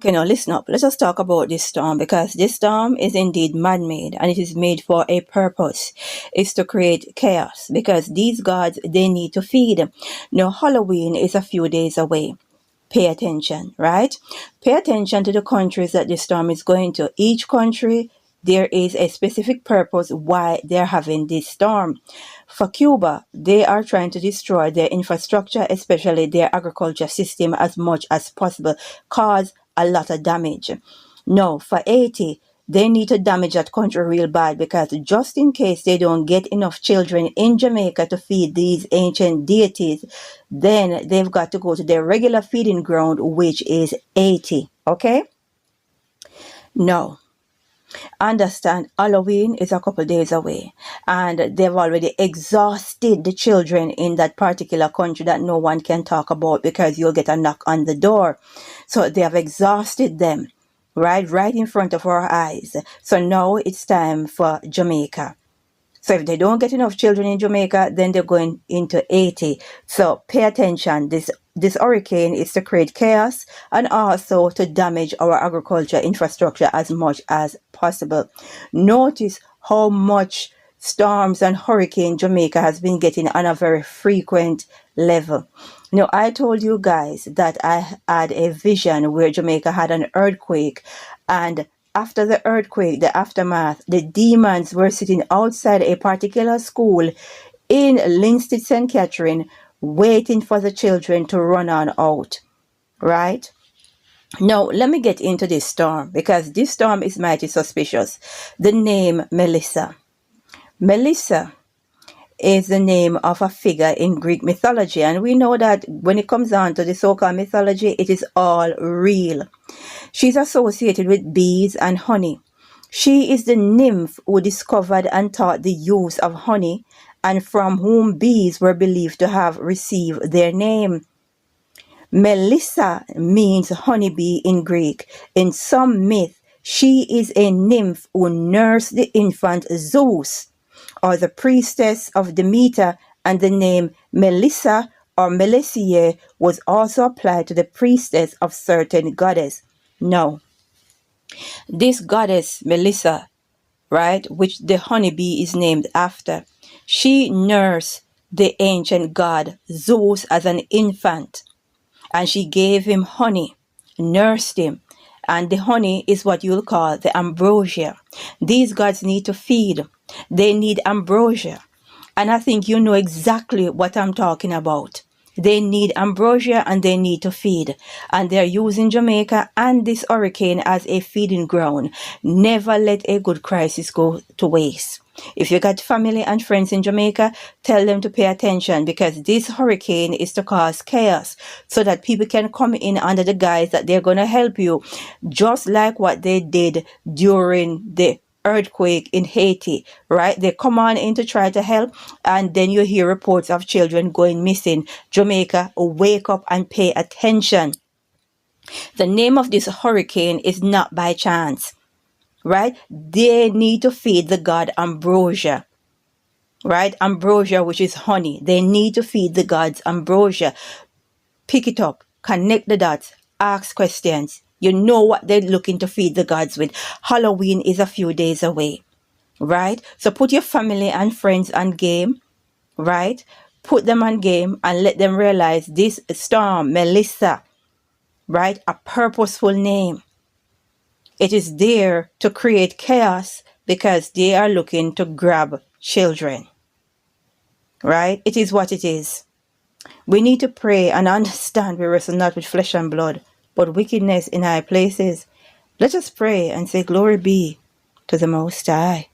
Okay, now listen up. Let's just talk about this storm, because this storm is indeed man-made and it is made for a purpose. It's to create chaos, because these gods, they need to feed. Now, Halloween is a few days away. Pay attention, right? Pay attention to the countries that this storm is going to. Each country, there is a specific purpose why they're having this storm. For Cuba, they are trying to destroy their infrastructure, especially their agriculture system, as much as possible, cause a lot of damage. No, for Haiti, they need to damage that country real bad, because just in case they don't get enough children in Jamaica to feed these ancient deities, then they've got to go to their regular feeding ground, which is Haiti. Okay? No. Understand, Halloween is a couple days away, and they've already exhausted the children in that particular country that no one can talk about, because you'll get a knock on the door. So they have exhausted them right in front of our eyes. So now it's time for Jamaica. So if they don't get enough children in Jamaica, then they're going into Haiti. So pay attention. This hurricane is to create chaos and also to damage our agriculture infrastructure as much as possible. Notice how much storms and hurricane Jamaica has been getting on a very frequent level. Now, I told you guys that I had a vision where Jamaica had an earthquake, and after the earthquake, the aftermath, the demons were sitting outside a particular school in Linstead St. Catherine, waiting for the children to run on out, right? Now, let me get into this storm, because this storm is mighty suspicious. The name Melissa. Melissa is the name of a figure in Greek mythology, and we know that when it comes down to the so-called mythology, it is all real. She's associated with bees and honey. She is the nymph who discovered and taught the use of honey, and from whom bees were believed to have received their name. Melissa means honeybee in Greek. In some myth, she is a nymph who nursed the infant Zeus, or the priestess of Demeter, and the name Melissa or Melissier was also applied to the priestess of certain goddess. Now, this goddess Melissa, right, which the honeybee is named after, she nursed the ancient god Zeus as an infant, and she gave him honey, nursed him, and the honey is what you'll call the ambrosia. These gods need to feed. They need ambrosia, and I think you know exactly what I'm talking about. They need ambrosia and they need to feed, and they're using Jamaica and this hurricane as a feeding ground. Never let a good crisis go to waste. If you got family and friends in Jamaica, tell them to pay attention, because this hurricane is to cause chaos, so that people can come in under the guise that they're going to help you, just like what they did during the earthquake in Haiti, right? They come on in to try to help, and then you hear reports of children going missing. Jamaica, wake up and pay attention. The name of this hurricane is not by chance, right? They need to feed the god ambrosia, right? Ambrosia, which is honey. They need to feed the gods ambrosia. Pick it up, connect the dots, ask questions. You know what they're looking to feed the gods with. Halloween is a few days away, right? So put your family and friends on game, right? Put them on game and let them realize this storm, Melissa, right? A purposeful name. It is there to create chaos, because they are looking to grab children, right? It is what it is. We need to pray and understand we wrestle not with flesh and blood, but wickedness in high places. Let us pray and say, glory be to the Most High.